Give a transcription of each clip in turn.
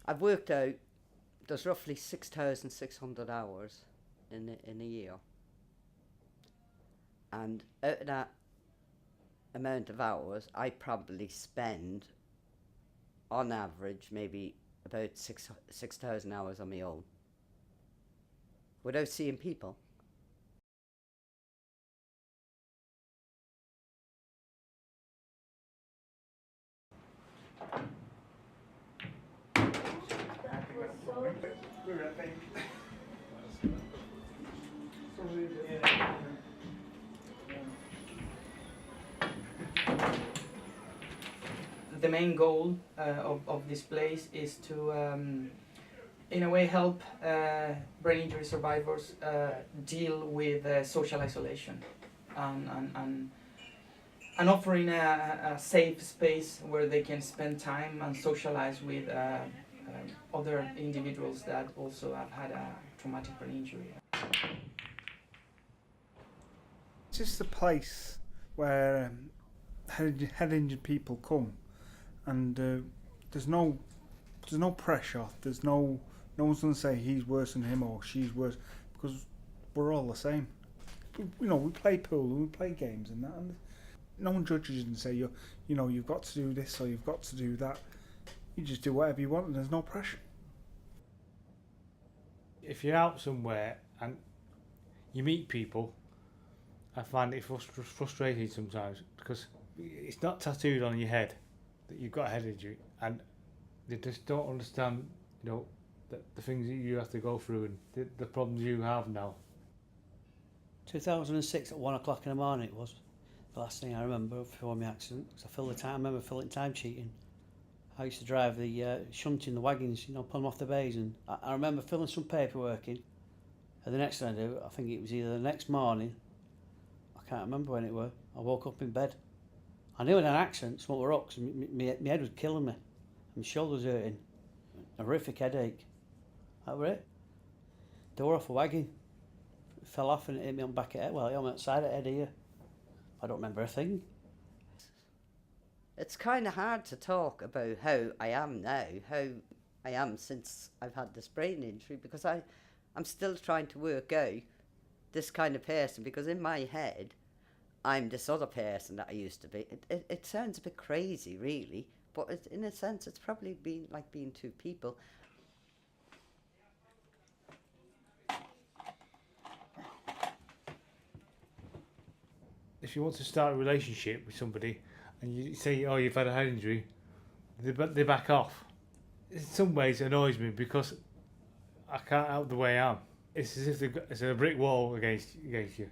I've worked out there's roughly 6,600 hours in a year, and out of that amount of hours, I probably spend, on average, maybe about 6,000 hours on my own, without seeing people. The main goal of this place is to, in a way, help brain injury survivors deal with social isolation and offering a safe space where they can spend time and socialize with other individuals that also have had a traumatic brain injury. It's just a place where head injured people come, and there's no pressure. There's no one's gonna say he's worse than him or she's worse, because we're all the same. We play pool and we play games and that, and no one judges you and say you've got to do this or you've got to do that. You just do whatever you want and there's no pressure. If you're out somewhere and you meet people, I find it frustrating sometimes, because it's not tattooed on your head that you've got a head injury, and they just don't understand, the things that you have to go through and the problems you have now. 2006 at 1 o'clock in the morning it was. The last thing I remember before my accident, because I remember filling time cheating. I used to drive the shunting the wagons, pull them off the bays, and I remember filling some paperwork in. And the next thing I do, I think it was either the next morning, I can't remember when it was, I woke up in bed. I knew I had an accident, something were up, because my head was killing me. My shoulders hurting, a horrific headache. That was it. Door off a wagon, fell off and it hit me on the back of the head. Well, it hit me outside the head here. I don't remember a thing. It's kind of hard to talk about how I am now, how I am since I've had this brain injury, because I'm still trying to work out this kind of person, because in my head, I'm this other person that I used to be. It sounds a bit crazy, really, but in a sense, it's probably been like being two people. If you want to start a relationship with somebody and you say, oh, you've had a head injury, they back off. In some ways it annoys me, because I can't help the way I am. It's as if it's a brick wall against you.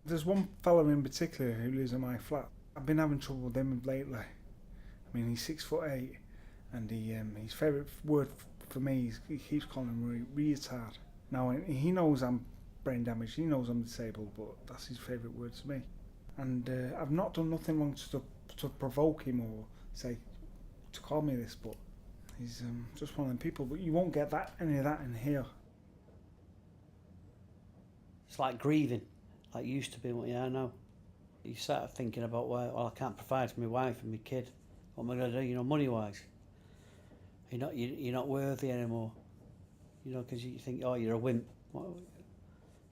There's one fellow in particular who lives in my flat. I've been having trouble with him lately. I mean, he's 6'8", and his favourite word for me is he keeps calling him retard. Now he knows I'm brain damaged, he knows I'm disabled, but that's his favourite word to me. And I've not done nothing wrong to provoke him or say to call me this, but he's just one of them people. But you won't get any of that in here. It's like grieving, like you used to be what you are now. You start thinking about, well, I can't provide for my wife and my kid. What am I going to do, money-wise? You're not worthy anymore. Because you think, oh, you're a wimp.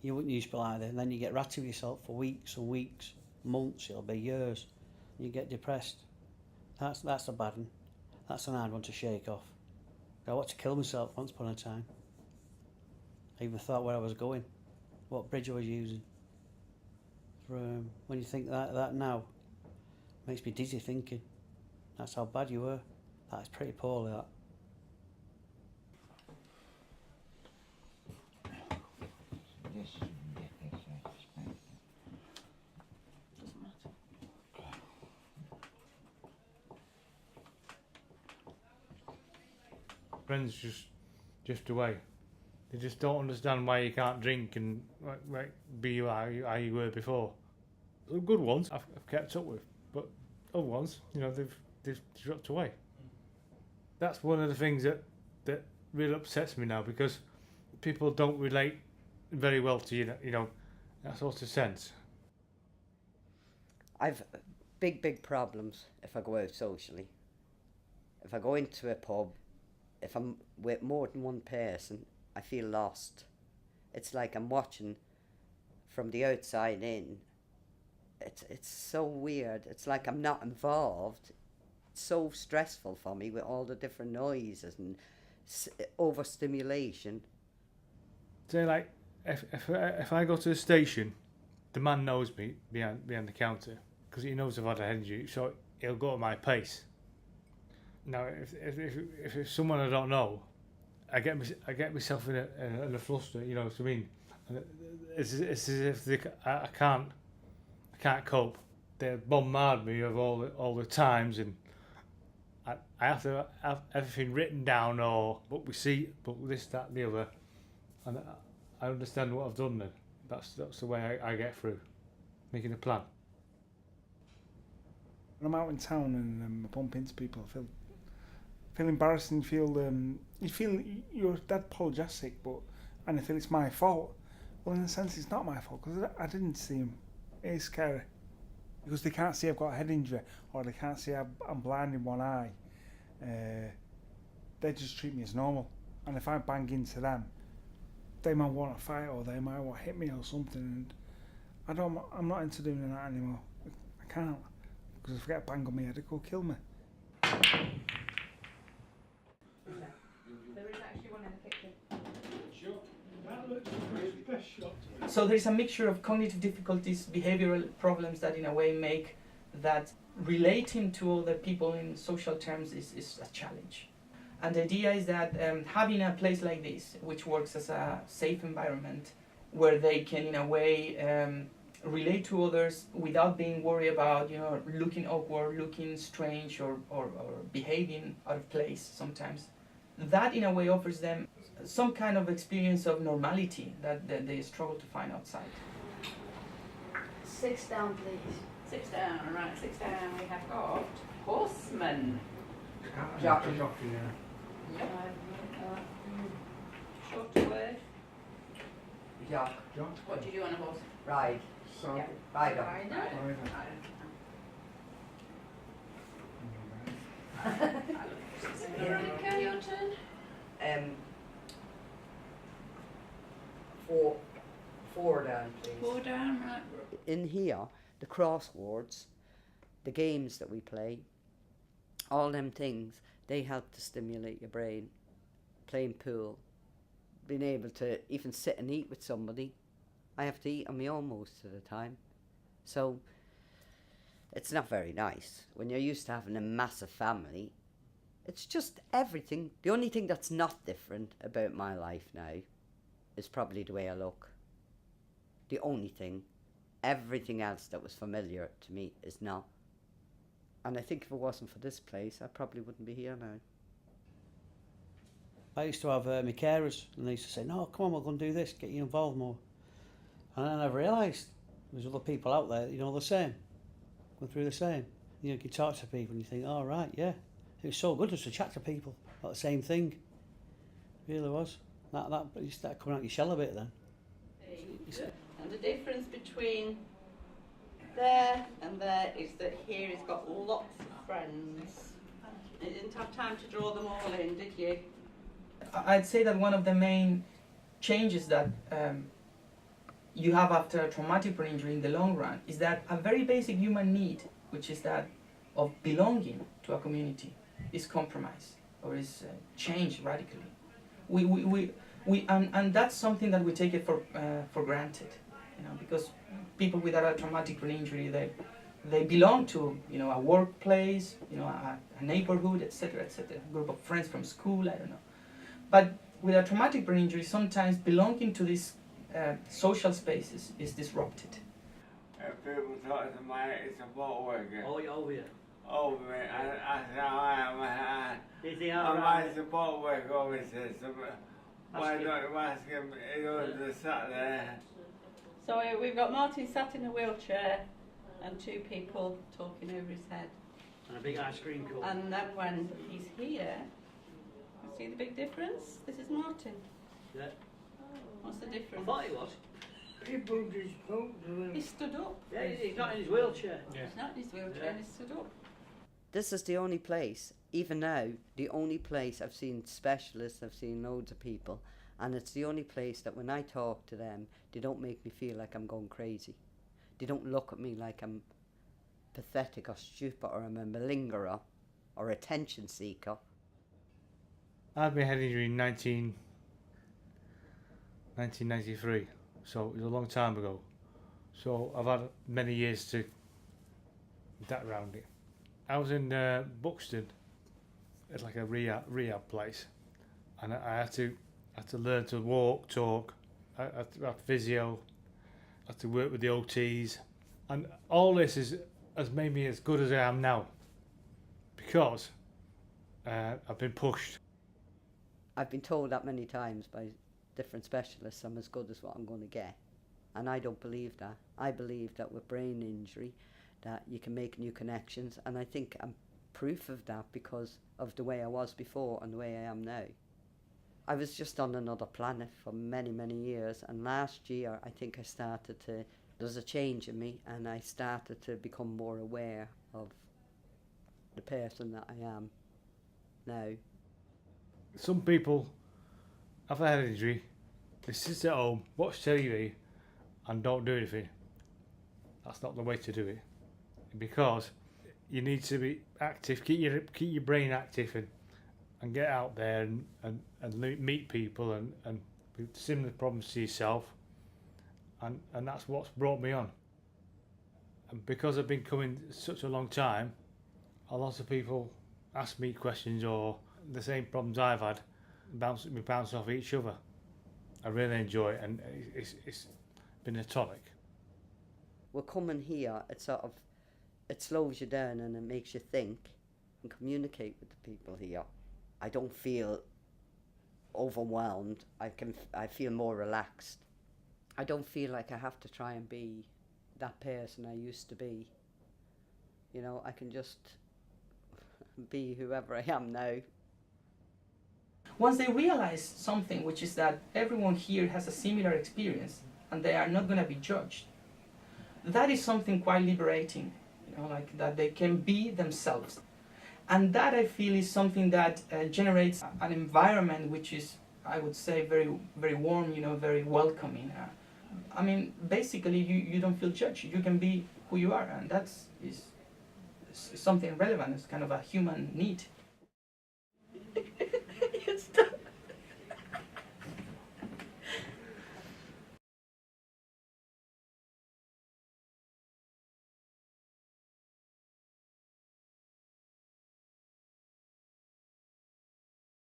You wouldn't used to be like that. And then you get ratty with yourself for weeks and weeks, months, it'll be years. And you get depressed. That's a bad one. That's an hard one to shake off. I wanted to kill myself once upon a time. I even thought where I was going, what bridge I was using. When you think that now, it makes me dizzy thinking. That's how bad you were. That's pretty poorly, that. Friends just away. They just don't understand why you can't drink and be how you were before. The good ones I've kept up with, but other ones, they've dropped away. That's one of the things that really upsets me now, because people don't relate very well to that sort of sense. I've big problems if I go out socially. If I go into a pub, if I'm with more than one person, I feel lost. It's like I'm watching from the outside in. It's so weird. It's like I'm not involved. It's so stressful for me with all the different noises and overstimulation. Say like, if I go to the station, the man knows me behind the counter because he knows I've had a head injury, so he'll go at my pace. Now, if it's someone I don't know, I get myself in a fluster. You know what I mean? And it's as if I can't cope. They bombard me of all the times, and I have to have everything written down, or book receipt, book this, that, and the other, and I understand what I've done. Then that's the way I get through, making a plan. When I'm out in town and I bump into people, I feel embarrassing. You feel you're dead apologetic, and I feel it's my fault. Well, in a sense, it's not my fault because I didn't see him. It is scary because they can't see I've got a head injury, or they can't see I'm blind in one eye. They just treat me as normal, and if I bang into them, they might want to fight or they might want to hit me or something. And I'm not into doing that anymore. I can't, because if I get a bang on my head, it could kill me. So there's a mixture of cognitive difficulties, behavioral problems that in a way make that relating to other people in social terms is a challenge. And the idea is that having a place like this, which works as a safe environment, where they can in a way relate to others without being worried about, looking awkward, looking strange, or behaving out of place sometimes, that in a way offers them some kind of experience of normality that they struggle to find outside. 6 down, please. 6 down, right, 6 down. We have got horseman. Jockey. Yep. Short word. Jock. What do you do on a horse? Ride. Yeah. Rider. Okay, your turn. Four down, please. 4 down, right. In here, the crosswords, the games that we play, all them things, they help to stimulate your brain. Playing pool, being able to even sit and eat with somebody. I have to eat on my own most of the time. So it's not very nice. When you're used to having a massive family, it's just everything. The only thing that's not different about my life now is probably the way I look. The only thing. Everything else that was familiar to me is not. And I think if it wasn't for this place, I probably wouldn't be here now. I used to have my carers, and they used to say, "No, come on, we're going to do this, get you involved more." And then I realised there's other people out there, the same, going through the same. You can talk to people and you think, "Oh, right, yeah." It was so good just to chat to people about the same thing. It really was. That you start coming out your shell a bit then. And the difference between there and there is that here he's got lots of friends. You didn't have time to draw them all in, did you? I'd say that one of the main changes that you have after a traumatic brain injury in the long run is that a very basic human need, which is that of belonging to a community, is compromised or is changed radically. And that's something that we take it for granted, because people without a traumatic brain injury, they belong to a workplace, a neighborhood, etc., etc., a group of friends from school, I don't know. But with a traumatic brain injury, sometimes belonging to these social spaces is disrupted. People talk to my support worker. Oh, you're over here. Over me, and that's how I am. Is he And my support worker always says, why him. don't you ask him, he always sat there. So we've got Martin sat in a wheelchair and 2 people talking over his head. And a big ice cream cone. And then when he's here, you see the big difference? This is Martin. Yeah. What's the I difference? thought he was. People just spoke to him. He stood up. Yeah, he's not in his wheelchair. Yeah. He's not in his wheelchair, Yeah. he stood up. This is the only place, even now, the only place I've seen specialists, I've seen loads of people, and it's the only place that when I talk to them, they don't make me feel like I'm going crazy. They don't look at me like I'm pathetic or stupid or I'm a malingerer or attention seeker. I had my head injury in 1993, so it was a long time ago. So I've had many years to adapt around it. I was in Buxton, at like a rehab place, and I had to learn to walk, talk. I had to have physio. I had to work with the OTs, and all this has made me as good as I am now, because I've been pushed. I've been told that many times by different specialists I'm as good as what I'm going to get, and I don't believe that. I believe that with brain injury that you can make new connections, and I think I'm proof of that because of the way I was before and the way I am now. I was just on another planet for many, many years, and last year I think I started to, there was a change in me, and I started to become more aware of the person that I am now. Some people have a head injury, they sit at home, watch TV and don't do anything. That's not the way to do it, because you need to be active, keep your brain active, and get out there and meet people and with similar problems to yourself, and that's what's brought me on. And because I've been coming such a long time, a lot of people ask me questions or the same problems I've had, we bounce off each other. I really enjoy it, and it's been a tonic. We're coming here, it slows you down and it makes you think and communicate with the people here. I don't feel overwhelmed. I feel more relaxed. I don't feel like I have to try and be that person I used to be. You know, I can just be whoever I am now. Once they realize something, which is that everyone here has a similar experience and they are not going to be judged, that is something quite liberating, you know, like that they can be themselves. And that, I feel, is something that generates an environment which is, I would say, very, very warm, you know, very welcoming. I mean, basically, you don't feel judged. You can be who you are, and that's is something relevant. It's kind of a human need.